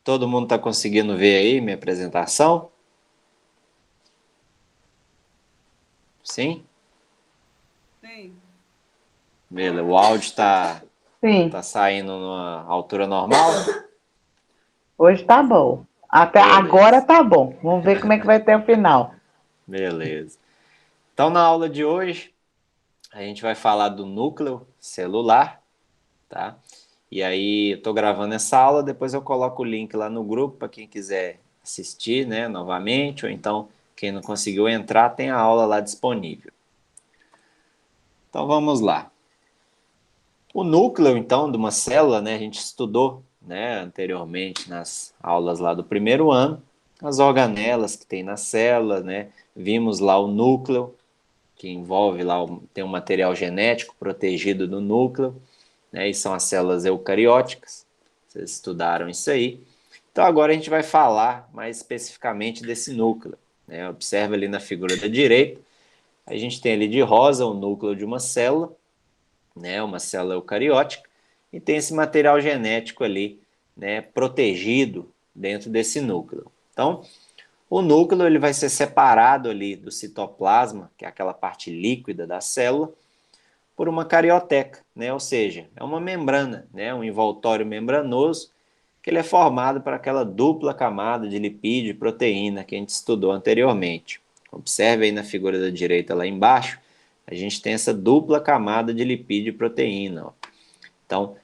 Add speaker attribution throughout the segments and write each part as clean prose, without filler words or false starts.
Speaker 1: Todo mundo está conseguindo ver aí minha apresentação? Sim?
Speaker 2: Sim.
Speaker 1: Beleza, o áudio está
Speaker 3: Sim,
Speaker 1: tá saindo numa altura normal?
Speaker 3: hoje tá bom. Até agora
Speaker 1: Beleza,
Speaker 3: tá bom. Vamos ver como é que vai ter o final.
Speaker 1: beleza. Então, na aula de hoje, a gente vai falar do núcleo celular, tá? E aí, eu estou gravando essa aula, depois eu coloco o link lá no grupo para quem quiser assistir, né, novamente, ou então, quem não conseguiu entrar, tem a aula lá disponível. Então, vamos lá. O núcleo, então, de uma célula, né, a gente estudou, né, anteriormente nas aulas lá do primeiro ano, as organelas que tem na célula, né, vimos lá o núcleo, que envolve lá, tem um material genético protegido do núcleo, né, e são as células eucarióticas, vocês estudaram isso aí. Então agora a gente vai falar mais especificamente desse núcleo, né, observa ali na figura da direita, a gente tem ali de rosa o núcleo de uma célula, né, uma célula eucariótica, e tem esse material genético ali, né, protegido dentro desse núcleo. Então, o núcleo ele vai ser separado ali do citoplasma, que é aquela parte líquida da célula, por uma carioteca, né, ou seja, é uma membrana, né, um envoltório membranoso, que ele é formado por aquela dupla camada de lipídio e proteína que a gente estudou anteriormente. Observe aí na figura da direita lá embaixo, a gente tem essa dupla camada de lipídio e proteína. Ó. Então,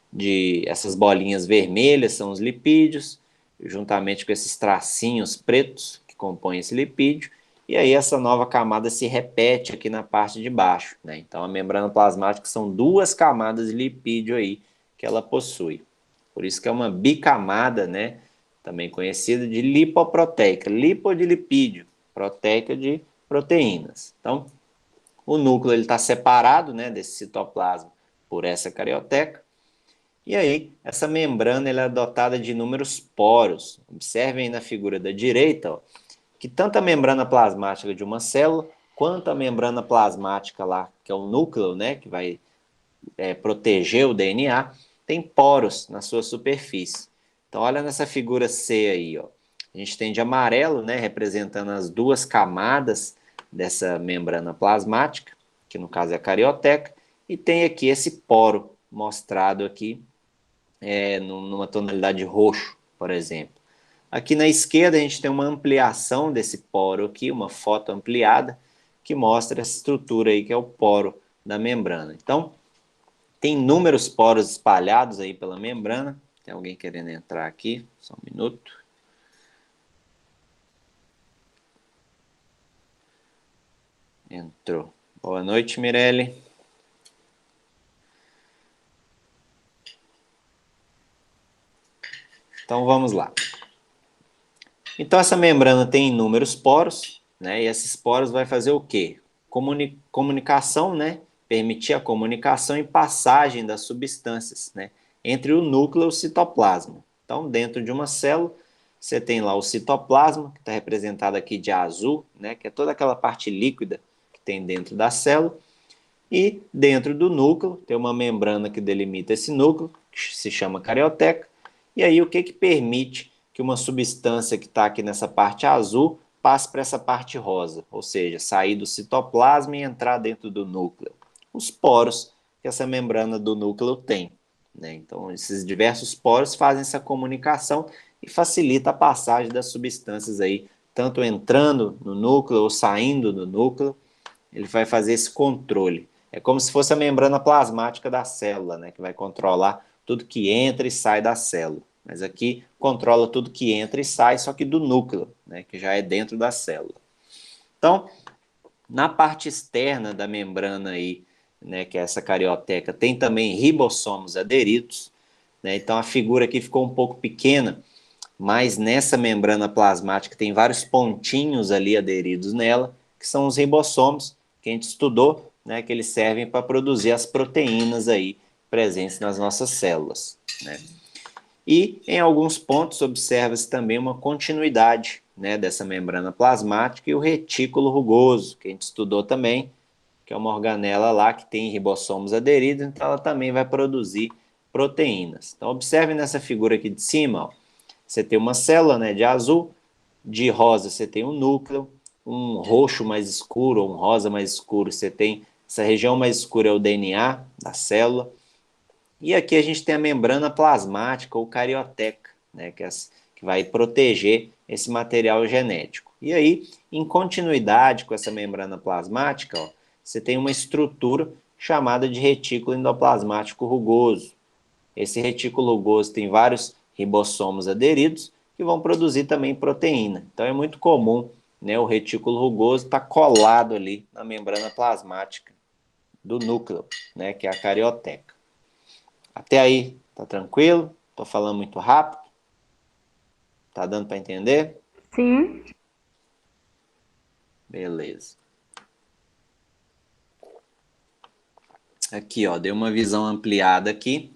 Speaker 1: essas bolinhas vermelhas são os lipídios, juntamente com esses tracinhos pretos que compõem esse lipídio, e aí essa nova camada se repete aqui na parte de baixo. Né? Então, a membrana plasmática são duas camadas de lipídio aí que ela possui. Por isso que é uma bicamada, né? Também conhecida de lipoproteica, lipo de lipídio, proteica de proteínas. Então, o núcleo está separado, né, desse citoplasma por essa carioteca. E aí, essa membrana ela é dotada de inúmeros poros. Observem aí na figura da direita, ó, que tanto a membrana plasmática de uma célula, quanto a membrana plasmática lá, que é o núcleo, né, que vai proteger o DNA, tem poros na sua superfície. Então, olha nessa figura C aí, ó. A gente tem de amarelo, né, representando as duas camadas dessa membrana plasmática, que no caso é a carioteca, e tem aqui esse poro mostrado aqui numa tonalidade roxo, por exemplo. Aqui na esquerda a gente tem uma ampliação desse poro aqui, uma foto ampliada, que mostra essa estrutura aí que é o poro da membrana. Então, tem inúmeros poros espalhados aí pela membrana. Tem alguém querendo entrar aqui? Só um minuto. Entrou. Boa noite, Mirelle. Então vamos lá. Então essa membrana tem inúmeros poros, né? E esses poros vai fazer o quê? Comunicação, né? Permitir a comunicação e passagem das substâncias, né? Entre o núcleo e o citoplasma. Então, dentro de uma célula, você tem lá o citoplasma, que está representado aqui de azul, né? Que é toda aquela parte líquida que tem dentro da célula. E dentro do núcleo, tem uma membrana que delimita esse núcleo, que se chama carioteca. E aí, o que permite que uma substância que está aqui nessa parte azul passe para essa parte rosa, ou seja, sair do citoplasma e entrar dentro do núcleo? Os poros que essa membrana do núcleo tem. Né? Então, esses diversos poros fazem essa comunicação e facilita a passagem das substâncias aí, tanto entrando no núcleo ou saindo do núcleo. Ele vai fazer esse controle. É como se fosse a membrana plasmática da célula, né, que vai controlar tudo que entra e sai da célula. Mas aqui controla tudo que entra e sai, só que do núcleo, né, que já é dentro da célula. Então, na parte externa da membrana aí, né, que é essa carioteca, tem também ribossomos aderidos. Né, então a figura aqui ficou um pouco pequena, mas nessa membrana plasmática tem vários pontinhos ali aderidos nela, que são os ribossomos que a gente estudou, né, que eles servem para produzir as proteínas aí presentes nas nossas células. Né? E em alguns pontos observa-se também uma continuidade, né, dessa membrana plasmática e o retículo rugoso, que a gente estudou também, que é uma organela lá que tem ribossomos aderidos, então ela também vai produzir proteínas. Então observe nessa figura aqui de cima, ó, você tem uma célula, né, de azul, de rosa você tem um núcleo, um roxo mais escuro ou um rosa mais escuro, você tem essa região mais escura é o DNA da célula. E aqui a gente tem a membrana plasmática ou carioteca, né, que vai proteger esse material genético. E aí, em continuidade com essa membrana plasmática, ó, você tem uma estrutura chamada de retículo endoplasmático rugoso. Esse retículo rugoso tem vários ribossomos aderidos que vão produzir também proteína. Então é muito comum, né, o retículo rugoso estar colado ali na membrana plasmática do núcleo, né, que é a carioteca. Até aí, tá tranquilo? Tô falando muito rápido? Tá dando para entender?
Speaker 3: Sim.
Speaker 1: Beleza. Aqui, ó, dei uma visão ampliada aqui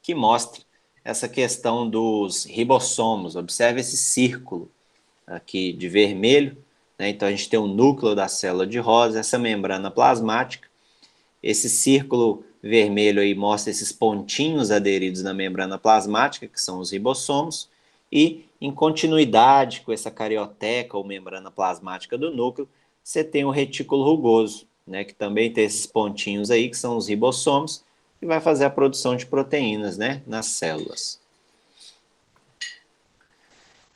Speaker 1: que mostra essa questão dos ribossomos. Observe esse círculo aqui de vermelho, né? Então a gente tem o núcleo da célula de rosa, essa membrana plasmática. Esse círculo vermelho aí mostra esses pontinhos aderidos na membrana plasmática, que são os ribossomos, e em continuidade com essa carioteca ou membrana plasmática do núcleo, você tem o retículo rugoso, né, que também tem esses pontinhos aí, que são os ribossomos, que vai fazer a produção de proteínas, né, nas células.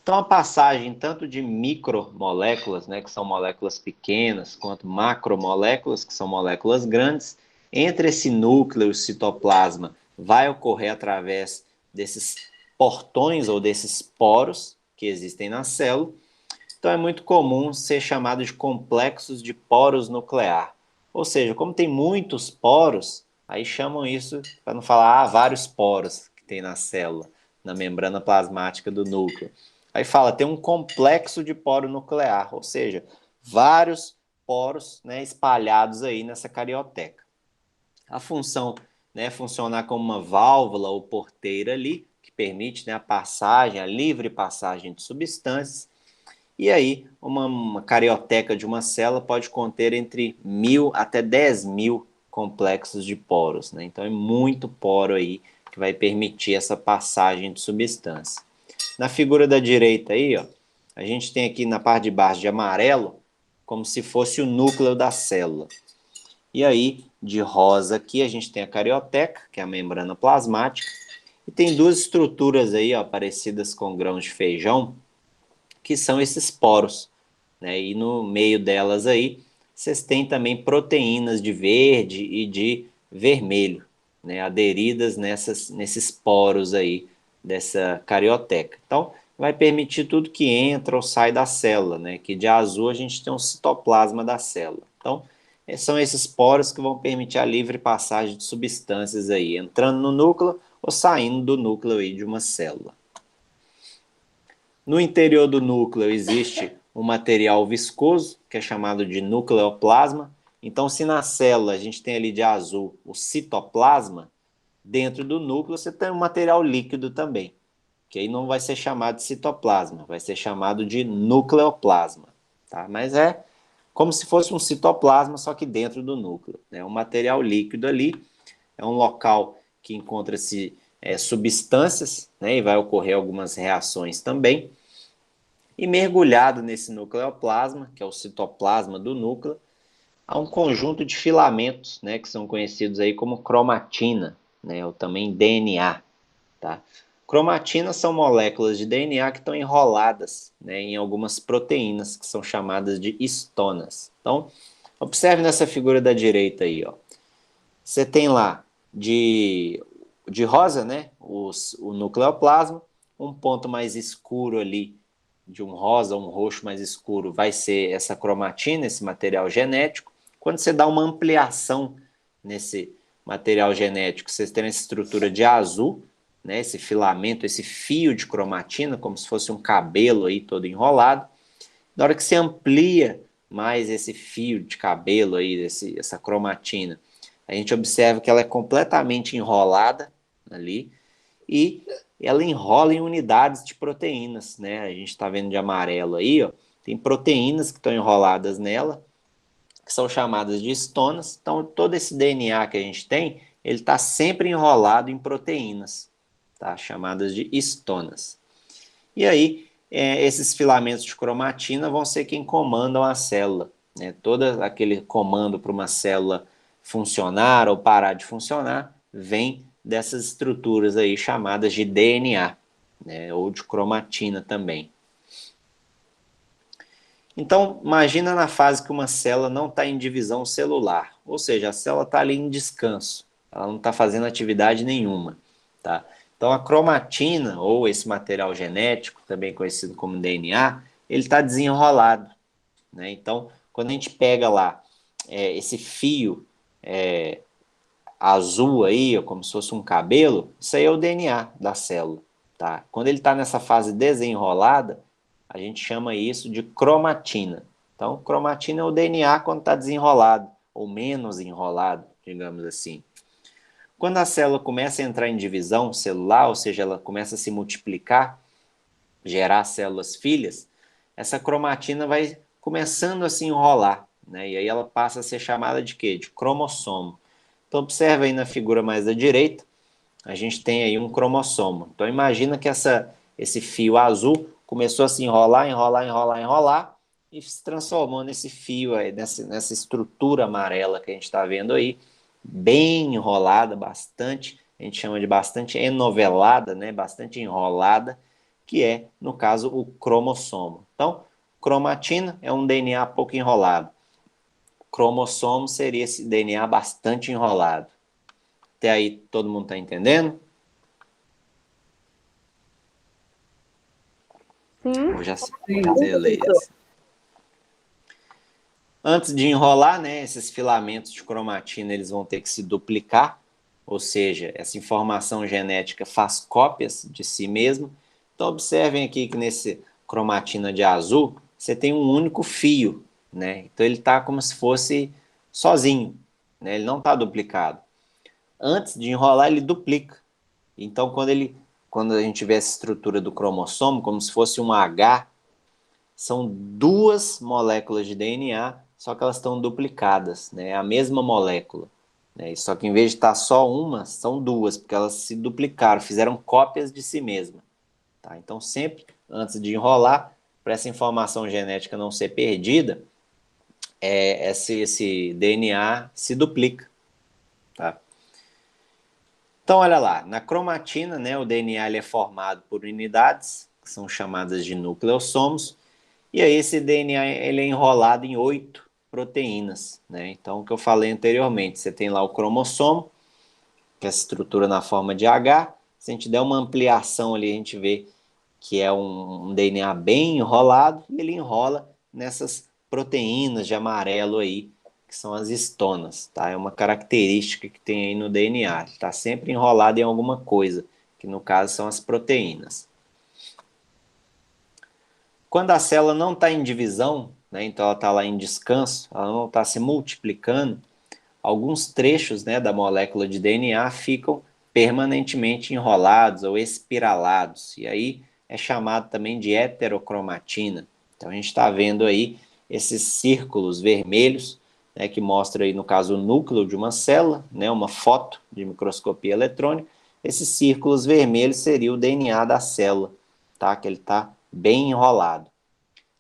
Speaker 1: Então, a passagem tanto de micromoléculas, né, que são moléculas pequenas, quanto macromoléculas, que são moléculas grandes, entre esse núcleo e o citoplasma, vai ocorrer através desses portões ou desses poros que existem na célula. Então, é muito comum ser chamado de complexos de poros nuclear. Ou seja, como tem muitos poros, aí chamam isso, para não falar, vários poros que tem na célula, na membrana plasmática do núcleo. Aí fala, tem um complexo de poro nuclear, ou seja, vários poros, né, espalhados aí nessa carioteca. A função, né, é funcionar como uma válvula ou porteira ali, que permite, né, a passagem, a livre passagem de substâncias. E aí, uma carioteca de uma célula pode conter entre 1.000 até 10.000 complexos de poros, né? Então é muito poro aí que vai permitir essa passagem de substância. Na figura da direita aí, ó, a gente tem aqui na parte de baixo de amarelo, como se fosse o núcleo da célula. E aí, de rosa aqui, a gente tem a carioteca, que é a membrana plasmática, e tem duas estruturas aí, ó, parecidas com grãos de feijão, que são esses poros, né? E no meio delas aí, vocês têm também proteínas de verde e de vermelho, né? Aderidas nesses poros aí dessa carioteca. Então, vai permitir tudo que entra ou sai da célula, né? Que de azul a gente tem um citoplasma da célula. Então, são esses poros que vão permitir a livre passagem de substâncias aí, entrando no núcleo ou saindo do núcleo aí de uma célula. No interior do núcleo existe um material viscoso, que é chamado de nucleoplasma. Então, se na célula a gente tem ali de azul o citoplasma, dentro do núcleo você tem um material líquido também, que aí não vai ser chamado de citoplasma, vai ser chamado de nucleoplasma. Tá? Mas é como se fosse um citoplasma, só que dentro do núcleo. É um material líquido ali, é um local que encontra-se substâncias, né, e vai ocorrer algumas reações também. E mergulhado nesse nucleoplasma, que é o citoplasma do núcleo, há um conjunto de filamentos, né, que são conhecidos aí como cromatina, né, ou também DNA. Tá? Cromatinas são moléculas de DNA que estão enroladas, né, em algumas proteínas que são chamadas de histonas. Então, observe nessa figura da direita aí, ó. Você tem lá de rosa, né, o nucleoplasma, um ponto mais escuro ali, de um rosa, um roxo mais escuro, vai ser essa cromatina, esse material genético. Quando você dá uma ampliação nesse material genético, vocês têm essa estrutura de azul, né, esse filamento, esse fio de cromatina, como se fosse um cabelo aí todo enrolado. Na hora que você amplia mais esse fio de cabelo aí, essa cromatina, a gente observa que ela é completamente enrolada ali e ela enrola em unidades de proteínas, né? A gente está vendo de amarelo aí, ó, tem proteínas que estão enroladas nela, que são chamadas de histonas. Então, todo esse DNA que a gente tem, ele está sempre enrolado em proteínas, tá? Chamadas de histonas. E aí, esses filamentos de cromatina vão ser quem comandam a célula, né? Todo aquele comando para uma célula funcionar ou parar de funcionar vem dessas estruturas aí chamadas de DNA, né? Ou de cromatina também. Então, imagina na fase que uma célula não está em divisão celular, ou seja, a célula está ali em descanso, ela não está fazendo atividade nenhuma, tá? Então, a cromatina, ou esse material genético, também conhecido como DNA, ele está desenrolado, né? Então, quando a gente pega lá esse fio azul aí, como se fosse um cabelo, isso aí é o DNA da célula, tá? Quando ele está nessa fase desenrolada, a gente chama isso de cromatina. Então, cromatina é o DNA quando está desenrolado, ou menos enrolado, digamos assim. Quando a célula começa a entrar em divisão celular, ou seja, ela começa a se multiplicar, gerar células filhas, essa cromatina vai começando a se enrolar, né? E aí ela passa a ser chamada de quê? De cromossomo. Então, observa aí na figura mais à direita, a gente tem aí um cromossomo. Então, imagina que esse fio azul começou a se enrolar, enrolar, enrolar, enrolar, e se transformou nesse fio aí, nessa estrutura amarela que a gente está vendo aí, bem enrolada, bastante, a gente chama de bastante enovelada, né? Bastante enrolada, que é, no caso, o cromossomo. Então, cromatina é um DNA pouco enrolado. Cromossomo seria esse DNA bastante enrolado. Até aí todo mundo está entendendo?
Speaker 3: Sim,
Speaker 1: Ou já...
Speaker 2: Sim.
Speaker 1: Beleza. Antes de enrolar, né, esses filamentos de cromatina eles vão ter que se duplicar, ou seja, essa informação genética faz cópias de si mesmo. Então observem aqui que nesse cromatina de azul você tem um único fio, né? Então ele está como se fosse sozinho, né? Ele não está duplicado. Antes de enrolar ele duplica. Então quando a gente vê essa estrutura do cromossomo como se fosse um H, são duas moléculas de DNA, só que elas estão duplicadas, né? É a mesma molécula, né? Só que em vez de estar só uma, são duas, porque elas se duplicaram, fizeram cópias de si mesmas, tá? Então sempre, antes de enrolar, para essa informação genética não ser perdida, esse DNA se duplica, tá? Então, olha lá, na cromatina, né, o DNA ele é formado por unidades, que são chamadas de nucleossomos, e aí esse DNA ele é enrolado em 8 proteínas, né? Então, o que eu falei anteriormente, você tem lá o cromossomo, que é essa estrutura na forma de H. Se a gente der uma ampliação ali, a gente vê que é um DNA bem enrolado, e ele enrola nessas proteínas de amarelo aí, que são as histonas, tá? É uma característica que tem aí no DNA. Ele está sempre enrolado em alguma coisa, que no caso são as proteínas. Quando a célula não está em divisão, né, então ela está lá em descanso, ela não está se multiplicando, alguns trechos, né, da molécula de DNA ficam permanentemente enrolados ou espiralados, e aí é chamado também de heterocromatina. Então a gente está vendo aí esses círculos vermelhos, né, que mostra aí no caso o núcleo de uma célula, né, uma foto de microscopia eletrônica. Esses círculos vermelhos seria o DNA da célula, tá? Que ele está bem enrolado.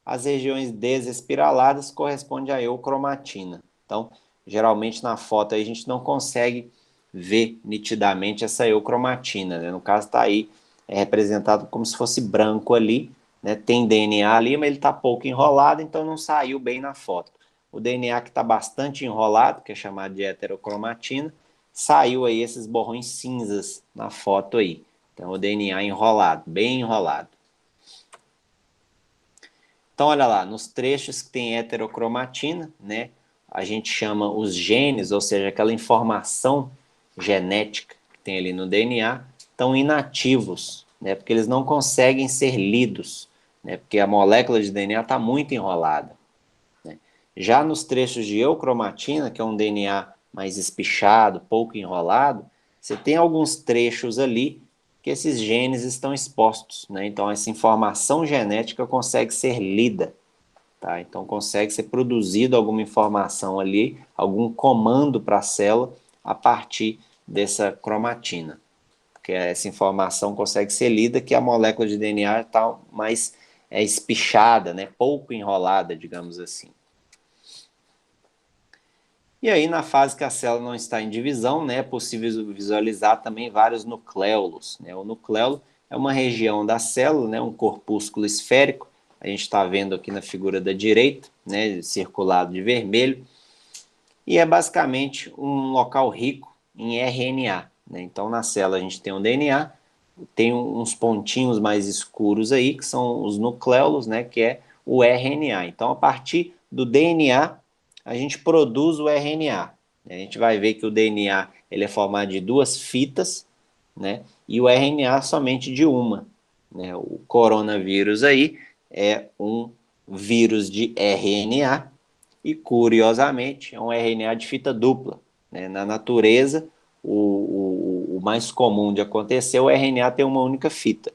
Speaker 1: As regiões desespiraladas correspondem à eucromatina. Então, geralmente na foto aí a gente não consegue ver nitidamente essa eucromatina, né? No caso está aí representado como se fosse branco ali, né? Tem DNA ali, mas ele está pouco enrolado, então não saiu bem na foto. O DNA que está bastante enrolado, que é chamado de heterocromatina, saiu aí esses borrões cinzas na foto aí. Então o DNA enrolado, bem enrolado. Então, olha lá, nos trechos que tem heterocromatina, né, a gente chama os genes, ou seja, aquela informação genética que tem ali no DNA, estão inativos, né, porque eles não conseguem ser lidos, né, porque a molécula de DNA está muito enrolada. Né. Já nos trechos de eucromatina, que é um DNA mais espichado, pouco enrolado, você tem alguns trechos ali que esses genes estão expostos, né? Então essa informação genética consegue ser lida, tá? Então consegue ser produzido alguma informação ali, algum comando para a célula a partir dessa cromatina. porque essa informação consegue ser lida, que a molécula de DNA está mais espichada, né, pouco enrolada, digamos assim. E aí, na fase que a célula não está em divisão, né, é possível visualizar também vários nucléolos, né? O nucleolo é uma região da célula, né, um corpúsculo esférico, a gente está vendo aqui na figura da direita, né, circulado de vermelho, e é basicamente um local rico em RNA, né? Então, na célula a gente tem um DNA, tem uns pontinhos mais escuros aí, que são os nucléolos, né, que é o RNA. Então, a partir do DNA, a gente produz o RNA. A gente vai ver que o DNA ele é formado de duas fitas, né, e o RNA somente de uma, né? O coronavírus aí é um vírus de RNA e, curiosamente, é um RNA de fita dupla, né? Na natureza, o mais comum de acontecer é o RNA ter uma única fita.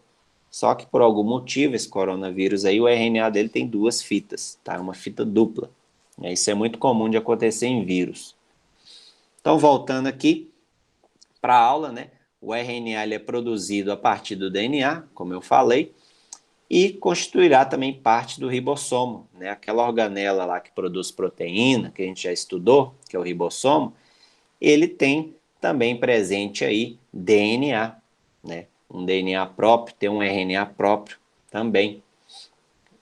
Speaker 1: Só que, por algum motivo, esse coronavírus aí, o RNA dele tem duas fitas, tá? Uma fita dupla. Isso é muito comum de acontecer em vírus. Então, voltando aqui para a aula, né? O RNA ele é produzido a partir do DNA, como eu falei, e constituirá também parte do ribossomo, né? Aquela organela lá que produz proteína, que a gente já estudou, que é o ribossomo, ele tem também presente aí DNA, né? Um DNA próprio, tem um RNA próprio também,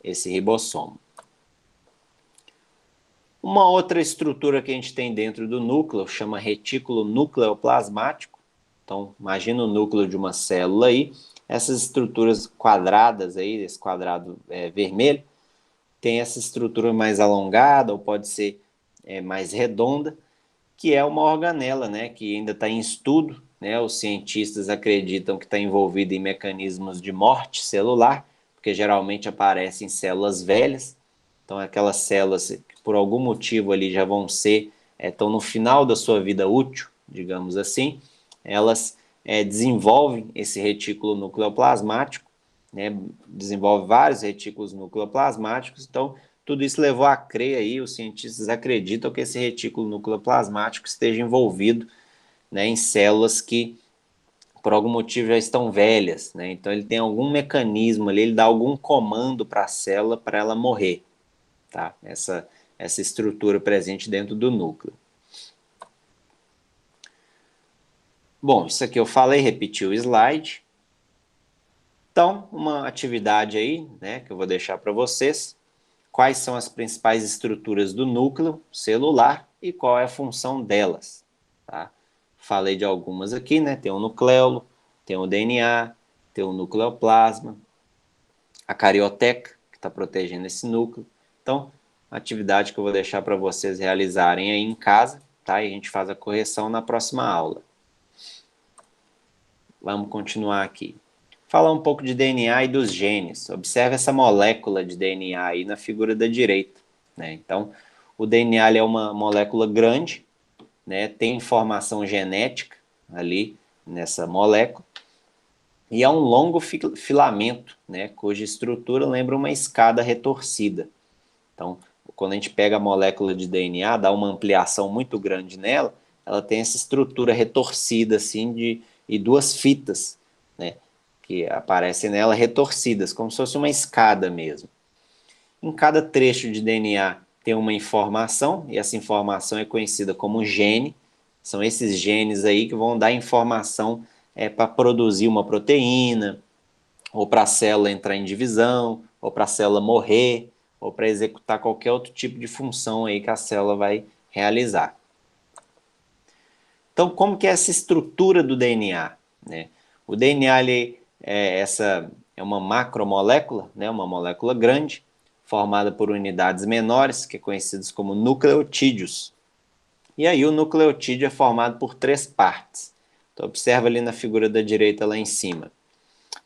Speaker 1: esse ribossomo. Uma outra estrutura que a gente tem dentro do núcleo chama retículo nucleoplasmático. Então, imagina o núcleo de uma célula aí, essas estruturas quadradas aí, esse quadrado vermelho, tem essa estrutura mais alongada ou pode ser mais redonda, que é uma organela, né, que ainda está em estudo, né, os cientistas acreditam que está envolvido em mecanismos de morte celular, porque geralmente aparecem em células velhas, então aquelas células que por algum motivo ali já vão ser, estão no final da sua vida útil, digamos assim, elas desenvolvem esse retículo nucleoplasmático, né, desenvolve vários retículos nucleoplasmáticos, então tudo isso levou a crer aí, os cientistas acreditam que esse retículo nucleoplasmático esteja envolvido, né, em células que por algum motivo já estão velhas, né? Então ele tem algum mecanismo ali, ele dá algum comando para a célula para ela morrer, tá? Essa estrutura presente dentro do núcleo. Bom, isso aqui eu falei, repeti o slide. Então, uma atividade aí, né, que eu vou deixar para vocês. Quais são as principais estruturas do núcleo celular e qual é a função delas, tá? Falei de algumas aqui, né? Tem o nucleolo, tem o DNA, tem o nucleoplasma, a carioteca, que está protegendo esse núcleo. Então, atividade que eu vou deixar para vocês realizarem aí em casa, tá? E a gente faz a correção na próxima aula. Vamos continuar aqui. Falar um pouco de DNA e dos genes. Observe essa molécula de DNA aí na figura da direita, né? Então, o DNA é uma molécula grande, né? Tem informação genética ali nessa molécula e é um longo filamento, né? Cuja estrutura lembra uma escada retorcida. Então, quando a gente pega a molécula de DNA, dá uma ampliação muito grande nela, ela tem essa estrutura retorcida assim e duas fitas, né, que aparecem nela retorcidas, como se fosse uma escada mesmo. Em cada trecho de DNA tem uma informação, e essa informação é conhecida como gene. São esses genes aí que vão dar informação para produzir uma proteína, ou para a célula entrar em divisão, ou para a célula morrer, ou para executar qualquer outro tipo de função aí que a célula vai realizar. Então, como que é essa estrutura do DNA, né? O DNA é uma macromolécula, né? Uma molécula grande, formada por unidades menores, que é conhecidas como nucleotídeos. E aí o nucleotídeo é formado por três partes. Então, observa ali na figura da direita lá em cima.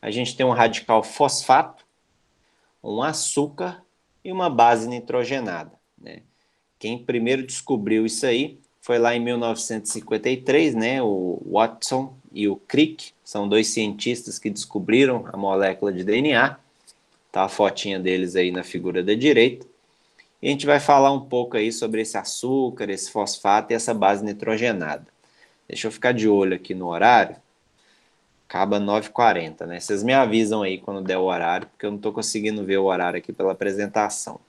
Speaker 1: A gente tem um radical fosfato, um açúcar e uma base nitrogenada, né? Quem primeiro descobriu isso aí foi lá em 1953, né? O Watson e o Crick, são dois cientistas que descobriram a molécula de DNA. Tá a fotinha deles aí na figura da direita. E a gente vai falar um pouco aí sobre esse açúcar, esse fosfato e essa base nitrogenada. Deixa eu ficar de olho aqui no horário. Acaba 9h40, né? Vocês me avisam aí quando der o horário, porque eu não estou conseguindo ver o horário aqui pela apresentação.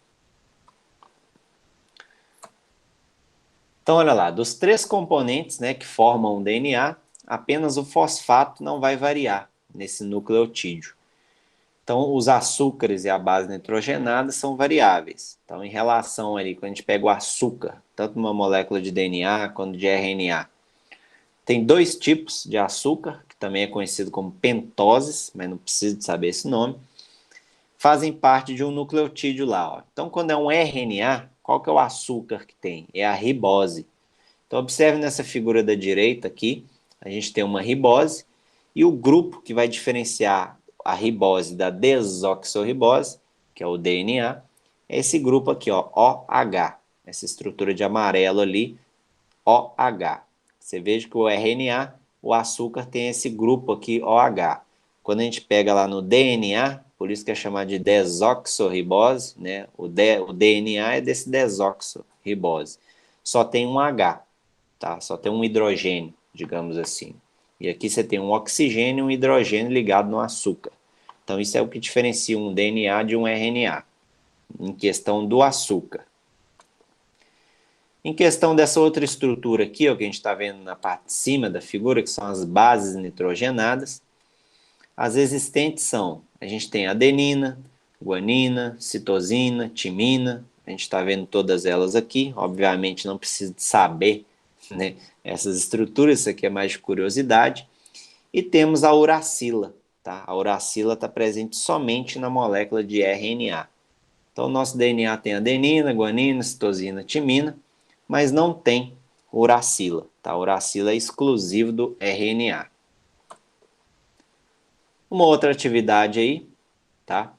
Speaker 1: Então, olha lá, dos 3 componentes, né, que formam o DNA, apenas o fosfato não vai variar nesse nucleotídeo. Então, os açúcares e a base nitrogenada são variáveis. Então, em relação ali, quando a gente pega o açúcar, tanto numa molécula de DNA quanto de RNA, tem 2 tipos de açúcar, que também é conhecido como pentoses, mas não precisa de saber esse nome, fazem parte de um nucleotídeo lá. Ó. Então, quando é um RNA, qual que é o açúcar que tem? É a ribose. Então, observe nessa figura da direita aqui, a gente tem uma ribose, e o grupo que vai diferenciar a ribose da desoxirribose, que é o DNA, é esse grupo aqui, ó, OH, essa estrutura de amarelo ali, OH. Você veja que o RNA, o açúcar tem esse grupo aqui, OH. Quando a gente pega lá no DNA, por isso que é chamado de desoxirribose, né? O DNA é desse desoxirribose. Só tem um H, tá? Só tem um hidrogênio, digamos assim. E aqui você tem um oxigênio e um hidrogênio ligado no açúcar. Então isso é o que diferencia um DNA de um RNA, em questão do açúcar. Em questão dessa outra estrutura aqui, ó, que a gente está vendo na parte de cima da figura, que são as bases nitrogenadas, as existentes são, a gente tem adenina, guanina, citosina, timina, a gente está vendo todas elas aqui, obviamente não precisa de saber, né, essas estruturas, isso aqui é mais de curiosidade, e temos a uracila, tá? A uracila está presente somente na molécula de RNA. Então, o nosso DNA tem adenina, guanina, citosina, timina, mas não tem uracila, tá? A uracila é exclusivo do RNA. Uma outra atividade aí, tá?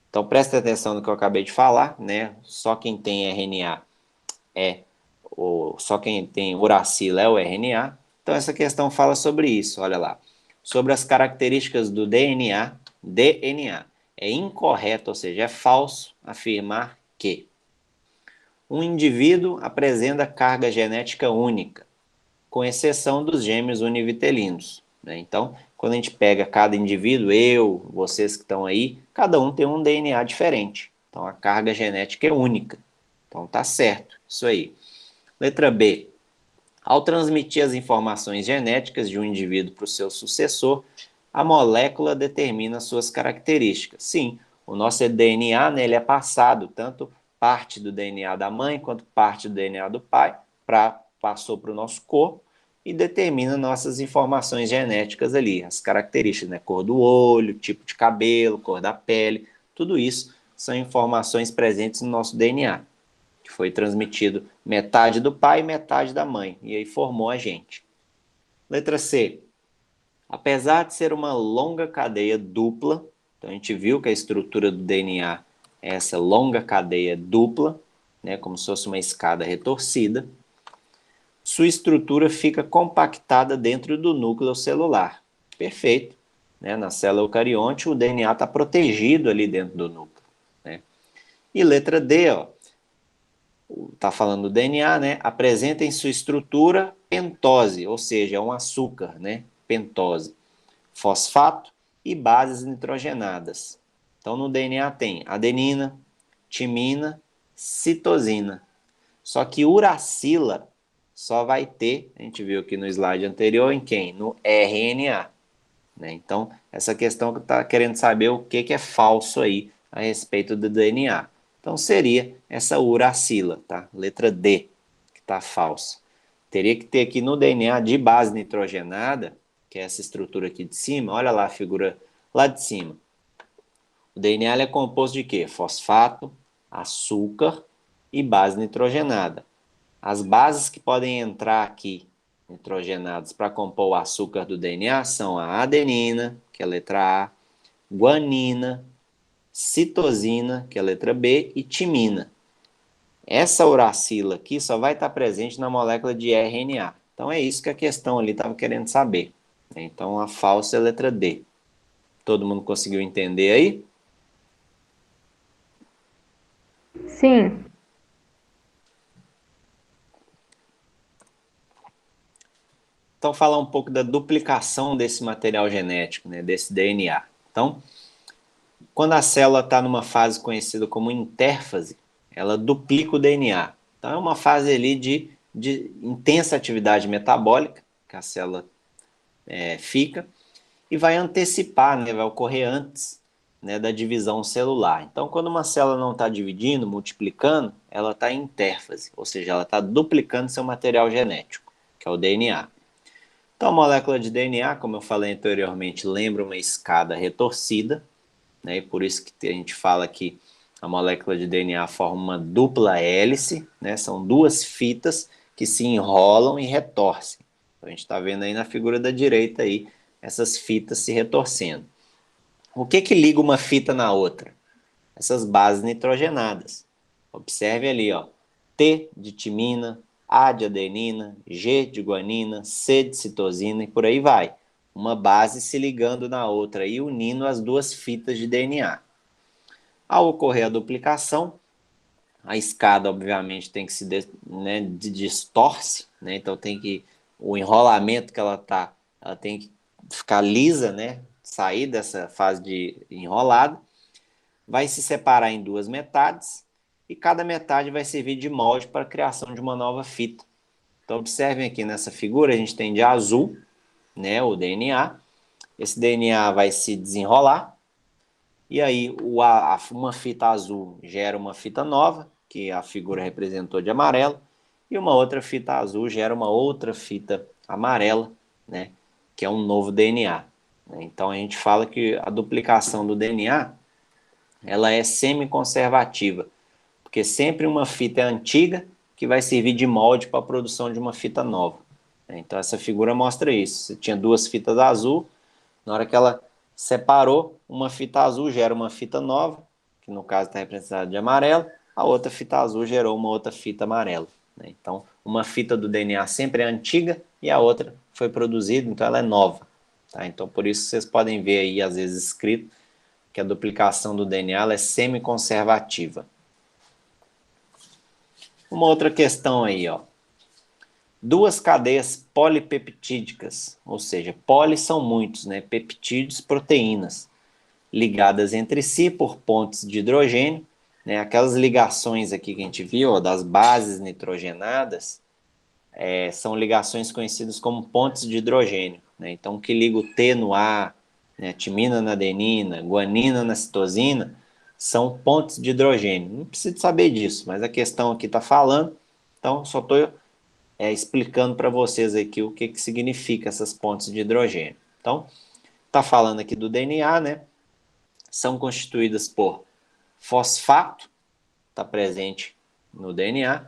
Speaker 1: Então, presta atenção no que eu acabei de falar, né? Só quem tem RNA só quem tem uracila é o RNA. Então, essa questão fala sobre isso, olha lá. Sobre as características do DNA. É incorreto, ou seja, é falso afirmar que um indivíduo apresenta carga genética única, com exceção dos gêmeos univitelinos. Né? Então, quando a gente pega cada indivíduo, eu, vocês que estão aí, cada um tem um DNA diferente. Então, a carga genética é única. Então, tá certo, isso aí. Letra B. Ao transmitir as informações genéticas de um indivíduo para o seu sucessor, a molécula determina suas características. Sim, o nosso DNA, né, ele é passado, tanto parte do DNA da mãe quanto parte do DNA do pai, passou para o nosso corpo e determina nossas informações genéticas ali, as características, né, cor do olho, tipo de cabelo, cor da pele, tudo isso são informações presentes no nosso DNA, que foi transmitido metade do pai e metade da mãe, e aí formou a gente. Letra C. Apesar de ser uma longa cadeia dupla, então a gente viu que a estrutura do DNA é essa longa cadeia dupla, né, como se fosse uma escada retorcida, sua estrutura fica compactada dentro do núcleo celular. Perfeito. Né? Na célula eucarionte, o DNA está protegido ali dentro do núcleo. Né? E letra D, ó, está falando do DNA, né? Apresenta em sua estrutura pentose, ou seja, é um açúcar, né? Pentose, fosfato e bases nitrogenadas. Então, no DNA tem adenina, timina, citosina. Só que uracila só vai ter, a gente viu aqui no slide anterior, em quem? No RNA. Né? Então, essa questão que está querendo saber o que é falso aí a respeito do DNA. Então, seria essa uracila, tá? Letra D, que está falsa. Teria que ter aqui no DNA de base nitrogenada, que é essa estrutura aqui de cima, olha lá a figura lá de cima. O DNA é composto de quê? Fosfato, açúcar e base nitrogenada. As bases que podem entrar aqui, nitrogenadas, para compor o açúcar do DNA são a adenina, que é a letra A, guanina, citosina, que é a letra B, e timina. Essa uracila aqui só vai estar presente na molécula de RNA. Então é isso que a questão ali estava querendo saber. Então a falsa é a letra D. Todo mundo conseguiu entender aí?
Speaker 4: Sim.
Speaker 1: então falar um pouco da duplicação desse material genético, né, desse DNA. Então, quando a célula está numa fase conhecida como intérfase, ela duplica o DNA. Então, é uma fase ali de intensa atividade metabólica, que a célula fica, e vai antecipar, né, vai ocorrer antes, né, da divisão celular. Então, quando uma célula não está dividindo, multiplicando, ela está em intérfase, ou seja, ela está duplicando seu material genético, que é o DNA. Então, a molécula de DNA, como eu falei anteriormente, lembra uma escada retorcida, né, e por isso que a gente fala que a molécula de DNA forma uma dupla hélice, né, são duas fitas que se enrolam e retorcem. Então, a gente está vendo aí na figura da direita aí, essas fitas se retorcendo. O que que liga uma fita na outra? Essas bases nitrogenadas. Observe ali, ó, T de timina, A de adenina, G de guanina, C de citosina e por aí vai. Uma base se ligando na outra e unindo as duas fitas de DNA. Ao ocorrer a duplicação, a escada, obviamente, tem que se distorce, né? Então tem que o enrolamento que ela tem que ficar lisa, né? Sair dessa fase de enrolado, vai se separar em duas metades e cada metade vai servir de molde para a criação de uma nova fita. Então observem aqui nessa figura, a gente tem de azul, né, o DNA. Esse DNA vai se desenrolar e aí uma fita azul gera uma fita nova, que a figura representou de amarelo, e uma outra fita azul gera uma outra fita amarela, né, que é um novo DNA. Então a gente fala que a duplicação do DNA ela é semi-conservativa, porque sempre uma fita é antiga que vai servir de molde para a produção de uma fita nova. Então essa figura mostra isso. Você tinha duas fitas azul, na hora que ela separou, uma fita azul gera uma fita nova, que no caso está representada de amarelo, a outra fita azul gerou uma outra fita amarela. Então, uma fita do DNA sempre é antiga e a outra foi produzida, então ela é nova. Tá? Então, por isso vocês podem ver aí, às vezes, escrito que a duplicação do DNA ela é semi-conservativa. Uma outra questão aí, ó. Duas cadeias polipeptídicas, ou seja, poli são muitos, né? Peptídeos, proteínas, ligadas entre si por pontes de hidrogênio, né? Aquelas ligações aqui que a gente viu, ó, das bases nitrogenadas, são ligações conhecidas como pontes de hidrogênio, né? Então, o que liga o T no A, né, timina na adenina, guanina na citosina, são pontes de hidrogênio. Não precisa saber disso, mas a questão aqui está falando, então só estou explicando para vocês aqui o que significa essas pontes de hidrogênio. Então, está falando aqui do DNA, né? São constituídas por fosfato, está presente no DNA,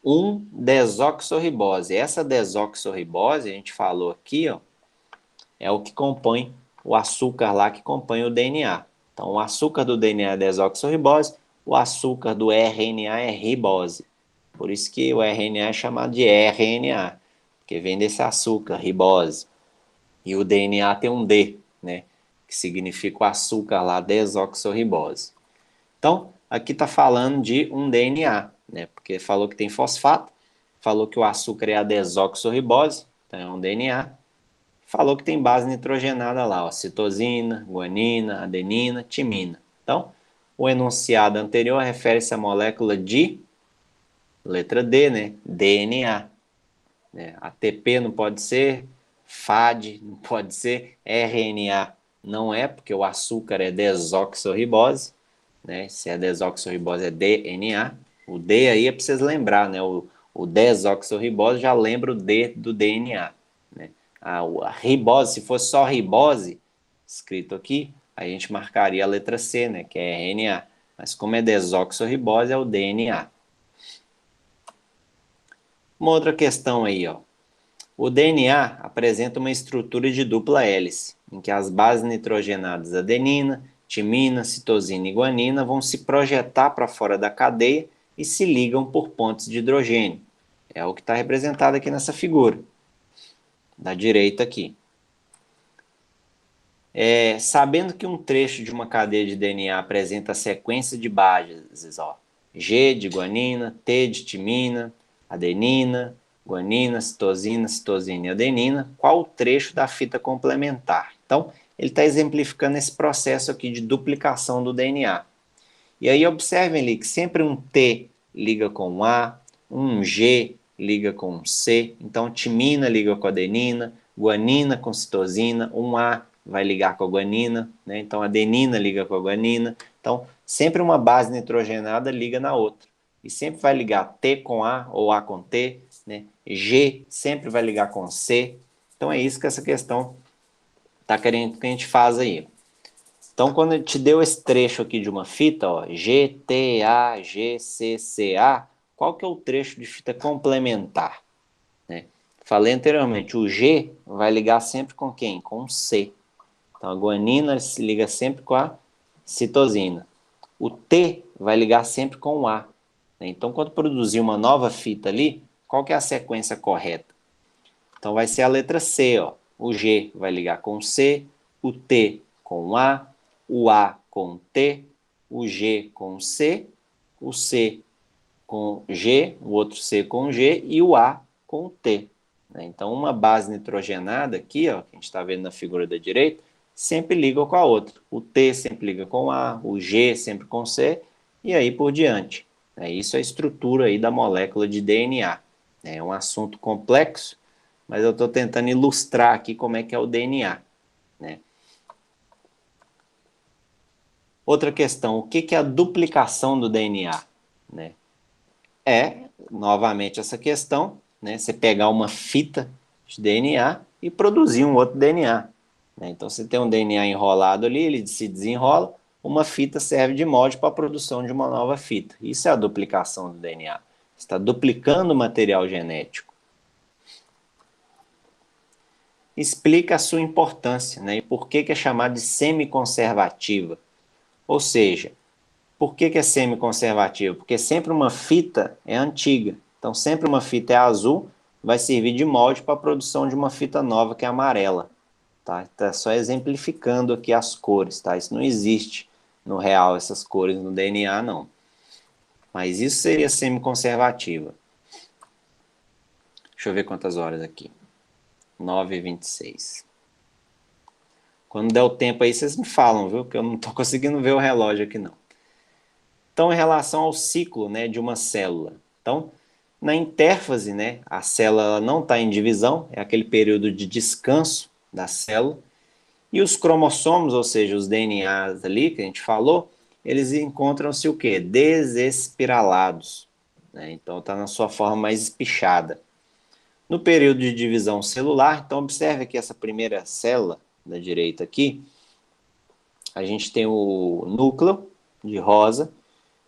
Speaker 1: 1-desoxirribose. Essa desoxirribose, a gente falou aqui, ó, é o que compõe o açúcar lá que compõe o DNA. Então, o açúcar do DNA é desoxirribose, o açúcar do RNA é ribose. Por isso que o RNA é chamado de RNA, porque vem desse açúcar, ribose. E o DNA tem um D, né, que significa o açúcar lá, desoxirribose. Então, aqui está falando de um DNA, né, porque falou que tem fosfato, falou que o açúcar é a desoxirribose, então é um DNA, falou que tem base nitrogenada lá, ó, citosina, guanina, adenina, timina. Então, o enunciado anterior refere-se à molécula de letra D, né? DNA. ATP não pode ser, FAD não pode ser, RNA não é, porque o açúcar é desoxirribose, né? Se é desoxirribose é DNA. O D aí é para vocês lembrar, né? O desoxirribose já lembra o D do DNA, né? A ribose, se fosse só ribose, escrito aqui, a gente marcaria a letra C, né? Que é RNA. Mas como é desoxirribose, é o DNA. Uma outra questão aí, ó. O DNA apresenta uma estrutura de dupla hélice, em que as bases nitrogenadas adenina, timina, citosina e guanina vão se projetar para fora da cadeia e se ligam por pontes de hidrogênio. É o que está representado aqui nessa figura, da direita aqui. Sabendo que um trecho de uma cadeia de DNA apresenta sequência de bases, ó, G de guanina, T de timina, adenina, guanina, citosina, citosina e adenina, qual o trecho da fita complementar. Então, ele está exemplificando esse processo aqui de duplicação do DNA. E aí observem ali que sempre um T liga com um A, um G liga com um C, então timina liga com adenina, guanina com citosina, um A vai ligar com a guanina, né? Então adenina liga com a guanina, então sempre uma base nitrogenada liga na outra, e sempre vai ligar T com A ou A com T, né? G sempre vai ligar com C, então é isso que essa questão está querendo que a gente faça aí. Então, quando ele te deu esse trecho aqui de uma fita, ó, GTA, GCCA, qual que é o trecho de fita complementar? Né? Falei anteriormente, o G vai ligar sempre com quem? Com o C. Então, a guanina se liga sempre com a citosina. O T vai ligar sempre com o A. Né? Então, quando produzir uma nova fita ali, qual que é a sequência correta? Então, vai ser a letra C, ó. O G vai ligar com o C, o T com o A com T, o G com C, o C com G, o outro C com G e o A com T. Então, uma base nitrogenada aqui, ó, que a gente está vendo na figura da direita, sempre liga com a outra. O T sempre liga com o A, o G sempre com o C, e aí por diante. Isso é a estrutura aí da molécula de DNA. É um assunto complexo, mas eu estou tentando ilustrar aqui como é que é o DNA. Né? Outra questão, o que é a duplicação do DNA? Né? Novamente, essa questão, né? Você pegar uma fita de DNA e produzir um outro DNA. Né? Então, você tem um DNA enrolado ali, ele se desenrola, uma fita serve de molde para a produção de uma nova fita. Isso é a duplicação do DNA. Você está duplicando o material genético. Explica a sua importância, né? E por que é chamada de semiconservativa. Ou seja, por que é semiconservativa? Porque sempre uma fita é antiga. Então, sempre uma fita é azul, vai servir de molde para a produção de uma fita nova que é amarela. Tá? Tá só exemplificando aqui as cores. Tá? Isso não existe no real, essas cores no DNA, não. Mas isso seria semiconservativa. Deixa eu ver quantas horas aqui. 9h26. Quando der o tempo aí, vocês me falam, viu? Que eu não estou conseguindo ver o relógio aqui, não. Então, em relação ao ciclo, né, de uma célula. Então, na intérfase, né, a célula não está em divisão, é aquele período de descanso da célula. E os cromossomos, ou seja, os DNAs ali que a gente falou, eles encontram-se o quê? Desespiralados. Né? Então, está na sua forma mais espichada. No período de divisão celular, então observe que essa primeira célula da direita aqui, a gente tem o núcleo de rosa,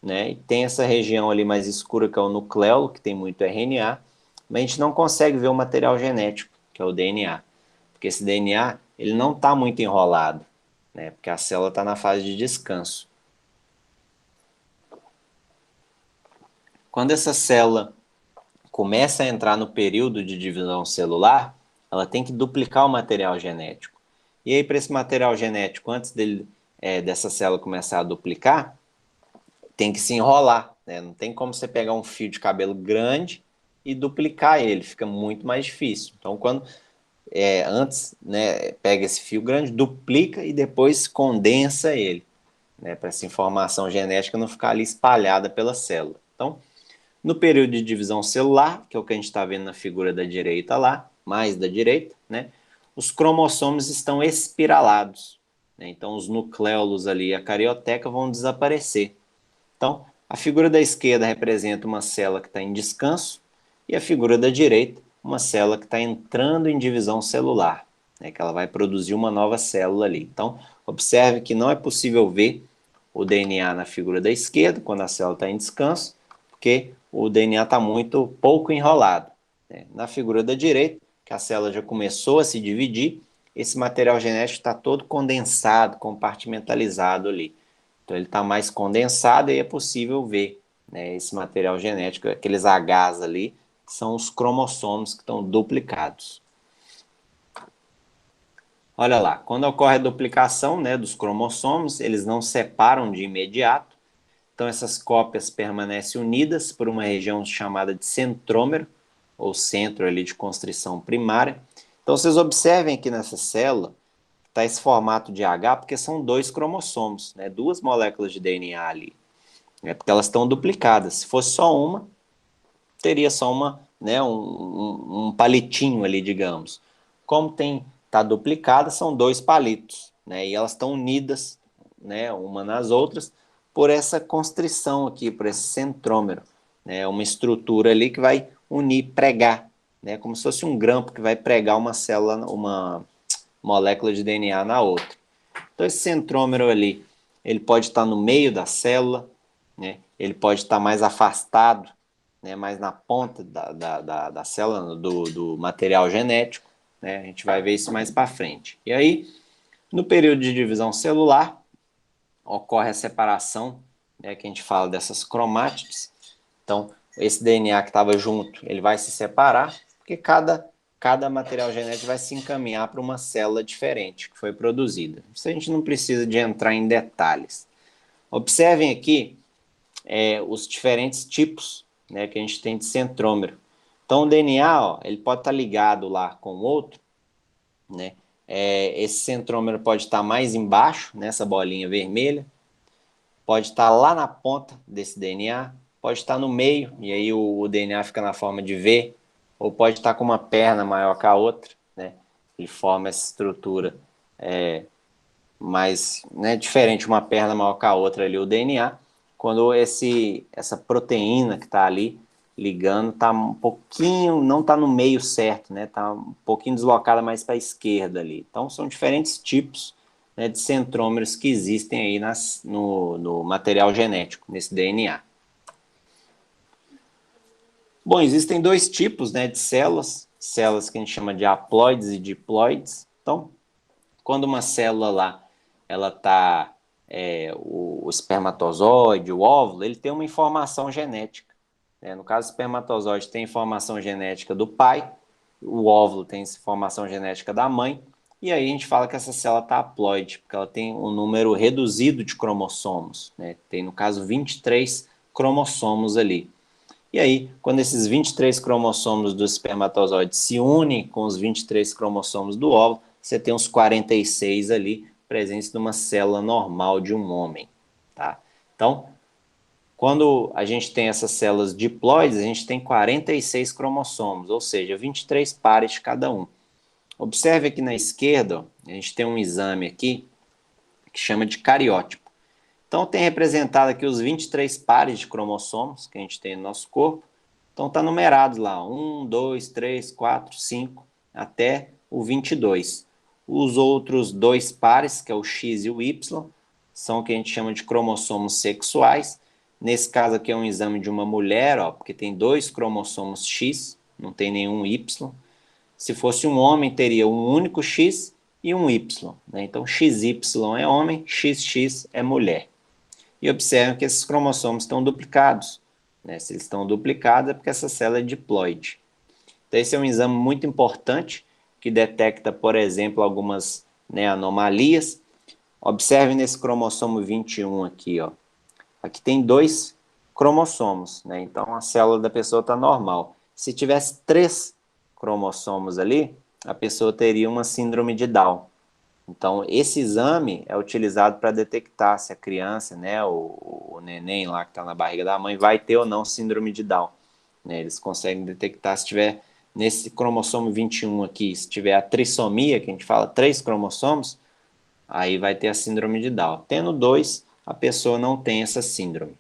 Speaker 1: né? E tem essa região ali mais escura que é o nucleolo, que tem muito RNA, mas a gente não consegue ver o material genético, que é o DNA, porque esse DNA ele não está muito enrolado, né? Porque a célula está na fase de descanso. Quando essa célula começa a entrar no período de divisão celular, ela tem que duplicar o material genético. E aí, para esse material genético, antes dessa célula começar a duplicar, tem que se enrolar. Né? Não tem como você pegar um fio de cabelo grande e duplicar ele, fica muito mais difícil. Então, quando antes, né, pega esse fio grande, duplica e depois condensa ele, né, para essa informação genética não ficar ali espalhada pela célula. Então, no período de divisão celular, que é o que a gente está vendo na figura da direita lá, mais da direita, né, os cromossomos estão espiralados. Né, então, os nucleolos ali, a carioteca, vão desaparecer. Então, a figura da esquerda representa uma célula que está em descanso e a figura da direita, uma célula que está entrando em divisão celular, né, que ela vai produzir uma nova célula ali. Então, observe que não é possível ver o DNA na figura da esquerda, quando a célula está em descanso, porque o DNA está muito pouco enrolado. Né? Na figura da direita, que a célula já começou a se dividir, esse material genético está todo condensado, compartimentalizado ali. Então ele está mais condensado e é possível ver, né, esse material genético, aqueles Hs ali, são os cromossomos que estão duplicados. Olha lá, quando ocorre a duplicação, né, dos cromossomos, eles não separam de imediato, então essas cópias permanecem unidas por uma região chamada de centrômero, ou centro ali de constrição primária. Então, vocês observem aqui nessa célula, está esse formato de H, porque são 2 cromossomos, né? 2 moléculas de DNA ali, né? Porque elas estão duplicadas. Se fosse só uma, teria só uma, né, um palitinho ali, digamos. Como está duplicada, são 2 palitos, né? E elas estão unidas, né, uma nas outras, por essa constrição aqui, por esse centrômero, né? Uma estrutura ali que vai unir, pregar, né? Como se fosse um grampo que vai pregar uma célula, uma molécula de DNA na outra. Então, esse centrômero ali, ele pode estar no meio da célula, né? Ele pode estar mais afastado, né? Mais na ponta da célula, do material genético, né? A gente vai ver isso mais para frente. E aí, no período de divisão celular, ocorre a separação, né? Que a gente fala dessas cromátides. Então, esse DNA que estava junto, ele vai se separar, porque cada material genético vai se encaminhar para uma célula diferente que foi produzida. Isso a gente não precisa de entrar em detalhes. Observem aqui os diferentes tipos, né, que a gente tem de centrômero. Então, o DNA, ó, ele pode estar ligado lá com o outro, né? Esse centrômero pode estar mais embaixo, nessa bolinha vermelha, pode estar lá na ponta desse DNA, pode estar no meio, e aí o DNA fica na forma de V, ou pode estar com uma perna maior que a outra, né? Ele forma essa estrutura mais, né, diferente, uma perna maior que a outra ali, o DNA, quando essa proteína que está ali ligando está um pouquinho, não está no meio certo, né? Está um pouquinho deslocada mais para a esquerda ali. Então, são diferentes tipos, né, de centrômeros que existem aí no material genético, nesse DNA. Bom, existem 2 tipos, né, de células que a gente chama de haploides e diploides. Então, quando uma célula lá, ela está, o espermatozoide, o óvulo, ele tem uma informação genética, né? No caso, o espermatozoide tem informação genética do pai, o óvulo tem informação genética da mãe, e aí a gente fala que essa célula está haploide, porque ela tem um número reduzido de cromossomos, né? Tem, no caso, 23 cromossomos ali. E aí, quando esses 23 cromossomos do espermatozoide se unem com os 23 cromossomos do óvulo, você tem uns 46 ali presentes numa célula normal de um homem, tá? Então, quando a gente tem essas células diploides, a gente tem 46 cromossomos, ou seja, 23 pares de cada um. Observe aqui na esquerda, ó, a gente tem um exame aqui que chama de cariótipo. Então, tem representado aqui os 23 pares de cromossomos que a gente tem no nosso corpo. Então, está numerado lá, 1, 2, 3, 4, 5, até o 22. Os outros 2 pares, que é o X e o Y, são o que a gente chama de cromossomos sexuais. Nesse caso aqui é um exame de uma mulher, ó, porque tem 2 cromossomos X, não tem nenhum Y. Se fosse um homem, teria um único X e um Y, né? Então, XY é homem, XX é mulher. E observam que esses cromossomos estão duplicados, né? Se eles estão duplicados é porque essa célula é diploide. Então, esse é um exame muito importante que detecta, por exemplo, algumas, né, anomalias. Observe nesse cromossomo 21 aqui, ó. Aqui tem 2 cromossomos, né? Então, a célula da pessoa está normal. Se tivesse 3 cromossomos ali, a pessoa teria uma síndrome de Down. Então, esse exame é utilizado para detectar se a criança, né, o neném lá que está na barriga da mãe, vai ter ou não síndrome de Down, né? Eles conseguem detectar se tiver nesse cromossomo 21 aqui, se tiver a trissomia, que a gente fala 3 cromossomos, aí vai ter a síndrome de Down. Tendo 2, a pessoa não tem essa síndrome.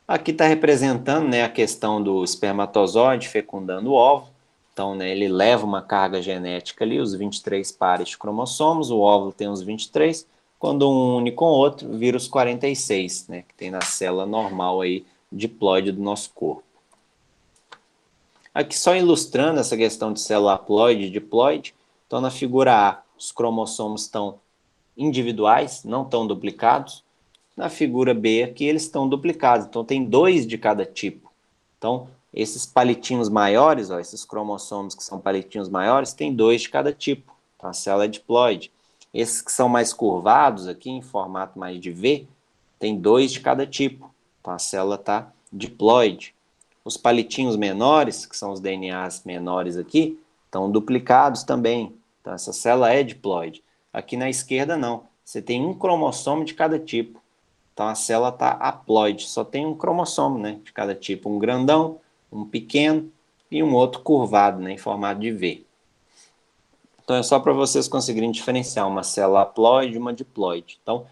Speaker 1: Aqui está representando, né, a questão do espermatozoide fecundando o óvulo. Então, né, ele leva uma carga genética ali, os 23 pares de cromossomos, o óvulo tem os 23, quando um une com o outro, vira os 46, né, que tem na célula normal aí, diploide do nosso corpo. Aqui só ilustrando essa questão de célula haploide e diploide, então na figura A, os cromossomos estão individuais, não estão duplicados. Na figura B aqui, eles estão duplicados, então tem 2 de cada tipo. Então, esses palitinhos maiores, ó, esses cromossomos que são palitinhos maiores, tem 2 de cada tipo. Então, a célula é diploide. Esses que são mais curvados aqui, em formato mais de V, tem 2 de cada tipo. Então, a célula está diploide. Os palitinhos menores, que são os DNAs menores aqui, estão duplicados também. Então, essa célula é diploide. Aqui na esquerda, não. Você tem um cromossomo de cada tipo. Então, a célula está haploide. Só tem um cromossomo, né, de cada tipo. Um grandão, um pequeno e um outro curvado, né, em formato de V. Então, é só para vocês conseguirem diferenciar uma célula haploide e uma diploide. Então,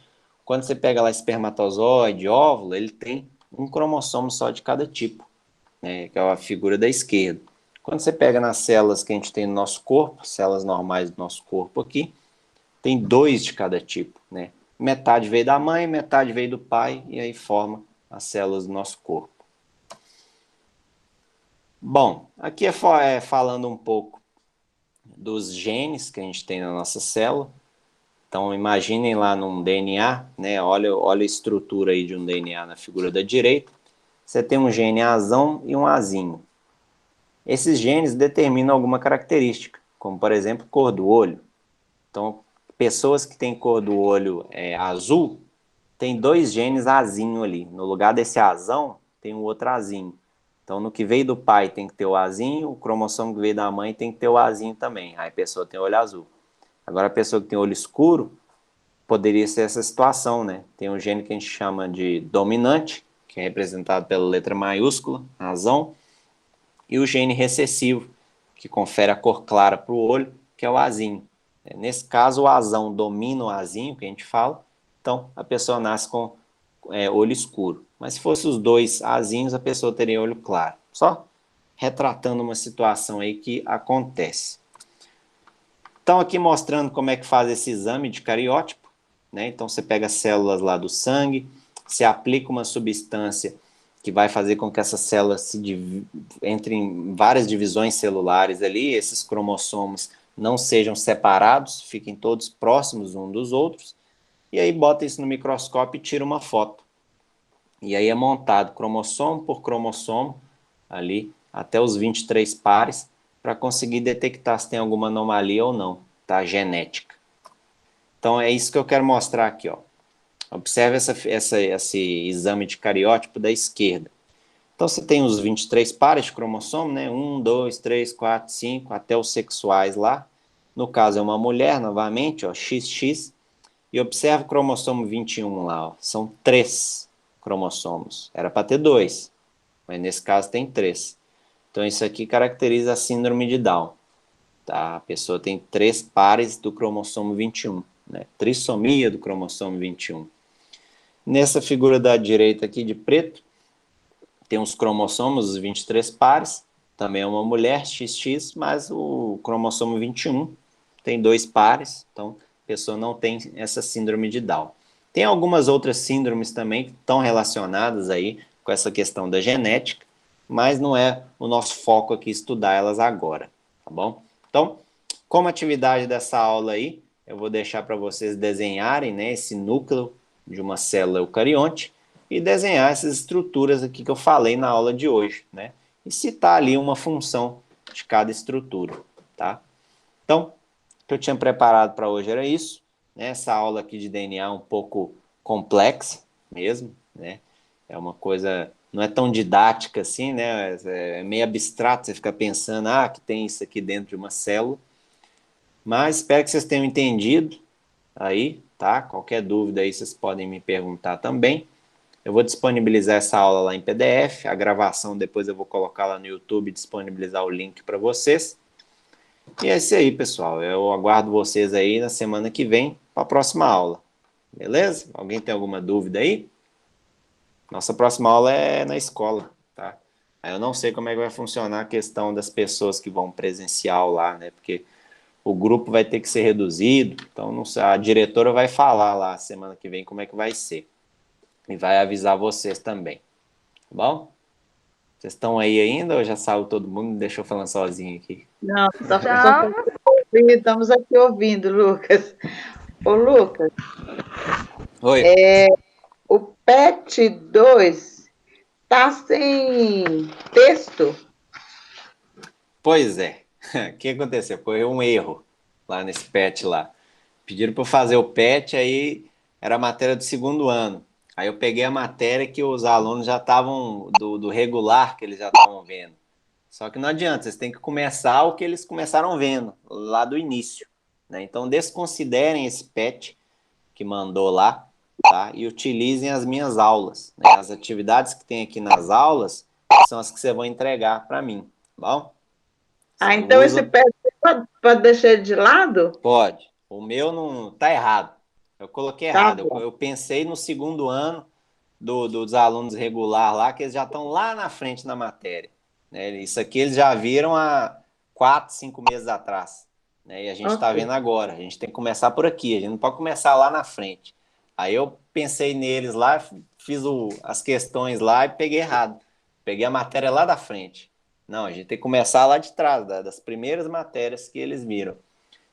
Speaker 1: quando você pega lá espermatozoide, óvulo, ele tem um cromossomo só de cada tipo, né, que é a figura da esquerda. Quando você pega nas células que a gente tem no nosso corpo, células normais do nosso corpo aqui, tem 2 de cada tipo, né? Metade veio da mãe, metade veio do pai, e aí forma as células do nosso corpo. Bom, aqui é falando um pouco dos genes que a gente tem na nossa célula. Então, imaginem lá num DNA, né? Olha a estrutura aí de um DNA na figura da direita. Você tem um gene Azão e um Azinho. Esses genes determinam alguma característica, como, por exemplo, cor do olho. Então, pessoas que têm cor do olho azul, tem 2 genes azinho ali. No lugar desse azão, tem um outro azinho. Então, no que veio do pai tem que ter o azinho, o cromossomo que veio da mãe tem que ter o azinho também. Aí a pessoa tem olho azul. Agora, a pessoa que tem olho escuro, poderia ser essa situação, né? Tem um gene que a gente chama de dominante, que é representado pela letra maiúscula, azão, e o gene recessivo, que confere a cor clara para o olho, que é o azinho. Nesse caso, o azão domina o azinho, que a gente fala, então a pessoa nasce com olho escuro. Mas se fosse os 2 azinhos, a pessoa teria olho claro. Só retratando uma situação aí que acontece. Então, aqui mostrando como é que faz esse exame de cariótipo, né? Então, você pega as células lá do sangue, se aplica uma substância que vai fazer com que essas células entrem em várias divisões celulares ali, esses cromossomos não sejam separados, fiquem todos próximos uns dos outros, e aí bota isso no microscópio e tira uma foto. E aí é montado cromossomo por cromossomo, ali, até os 23 pares, para conseguir detectar se tem alguma anomalia ou não, tá? Genética. Então é isso que eu quero mostrar aqui, ó. Observe esse exame de cariótipo da esquerda. Então você tem os 23 pares de cromossomo, né? 1, 2, 3, 4, 5, até os sexuais lá. No caso é uma mulher, novamente, ó, XX. E observe o cromossomo 21 lá, ó. São 3 cromossomos. Era para ter 2, mas nesse caso tem 3. Então isso aqui caracteriza a síndrome de Down. Tá? A pessoa tem 3 pares do cromossomo 21, né? Trissomia do cromossomo 21. Nessa figura da direita aqui de preto, tem os cromossomos, os 23 pares, também é uma mulher, XX, mas o cromossomo 21 tem 2 pares, então a pessoa não tem essa síndrome de Down. Tem algumas outras síndromes também que estão relacionadas aí com essa questão da genética, mas não é o nosso foco aqui estudar elas agora, tá bom? Então, como atividade dessa aula aí, eu vou deixar para vocês desenharem, né, esse núcleo de uma célula eucarionte e desenhar essas estruturas aqui que eu falei na aula de hoje, né? E citar ali uma função de cada estrutura, tá? Então, o que eu tinha preparado para hoje era isso, né? Essa aula aqui de DNA é um pouco complexa mesmo, né? É uma coisa, não é tão didática assim, né? É meio abstrato, você fica pensando, que tem isso aqui dentro de uma célula. Mas espero que vocês tenham entendido aí, tá? Qualquer dúvida aí vocês podem me perguntar também. Eu vou disponibilizar essa aula lá em PDF, a gravação depois eu vou colocar lá no YouTube e disponibilizar o link para vocês. E é isso aí, pessoal. Eu aguardo vocês aí na semana que vem para a próxima aula. Beleza? Alguém tem alguma dúvida aí? Nossa próxima aula é na escola, tá? Aí eu não sei como é que vai funcionar a questão das pessoas que vão presencial lá, né? Porque o grupo vai ter que ser reduzido, então não sei, a diretora vai falar lá semana que vem como é que vai ser. E vai avisar vocês também. Tá bom? Vocês estão aí ainda ou já saiu todo mundo e deixou eu falando sozinho aqui?
Speaker 3: Não,
Speaker 4: Então,
Speaker 3: estamos aqui ouvindo, Lucas. Ô, Lucas,
Speaker 1: Oi.
Speaker 3: o PET 2 tá sem texto?
Speaker 1: Pois é. O que aconteceu? Foi um erro lá nesse PET lá. Pediram para eu fazer o PET, aí era a matéria do segundo ano. Aí eu peguei a matéria que os alunos já estavam, do regular, que eles já estavam vendo. Só que não adianta, vocês têm que começar o que eles começaram vendo, lá do início. Né? Então, desconsiderem esse PET que mandou lá, tá? E utilizem as minhas aulas. Né? As atividades que tem aqui nas aulas são as que você vai entregar para mim, tá bom?
Speaker 3: Ah,
Speaker 1: Você
Speaker 3: então esse
Speaker 1: usa...
Speaker 3: pé pode deixar ele de lado?
Speaker 1: Pode. O meu não tá errado. Eu coloquei
Speaker 3: Tá
Speaker 1: errado.
Speaker 3: bom.
Speaker 1: Eu pensei no segundo ano dos alunos regular lá, que eles já estão lá na frente na matéria. Né? Isso aqui eles já viram há 4, 5 meses atrás. Né? E a gente está
Speaker 3: Ok.
Speaker 1: vendo agora. A gente tem que começar por aqui. A gente não pode começar lá na frente. Aí eu pensei neles lá, fiz as questões lá e peguei errado. Peguei a matéria lá da frente. Não, a gente tem que começar lá de trás, das primeiras matérias que eles viram.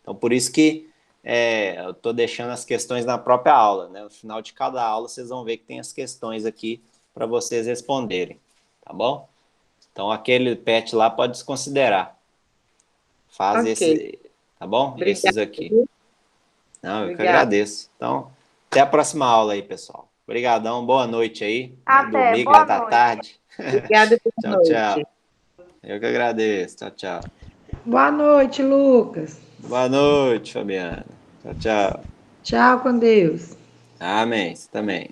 Speaker 1: Então, por isso que eu estou deixando as questões na própria aula. Né? No final de cada aula, vocês vão ver que tem as questões aqui para vocês responderem. Tá bom? Então, aquele PET lá pode desconsiderar. Faz
Speaker 3: Ok.
Speaker 1: esse, tá bom?
Speaker 3: Obrigada.
Speaker 1: Esses aqui. Não, eu que
Speaker 3: Obrigada.
Speaker 1: agradeço. Então, até a próxima aula aí, pessoal. Obrigadão, boa noite aí. Né?
Speaker 4: Até.
Speaker 1: Domingo já
Speaker 4: Boa
Speaker 1: tá
Speaker 4: noite.
Speaker 1: tarde.
Speaker 3: Obrigada e
Speaker 1: Tchau,
Speaker 3: boa noite.
Speaker 1: tchau. Eu que agradeço. Tchau, tchau.
Speaker 5: Boa noite, Lucas.
Speaker 1: Boa noite, Fabiana. Tchau, tchau.
Speaker 5: Tchau com Deus.
Speaker 1: Amém. Você também.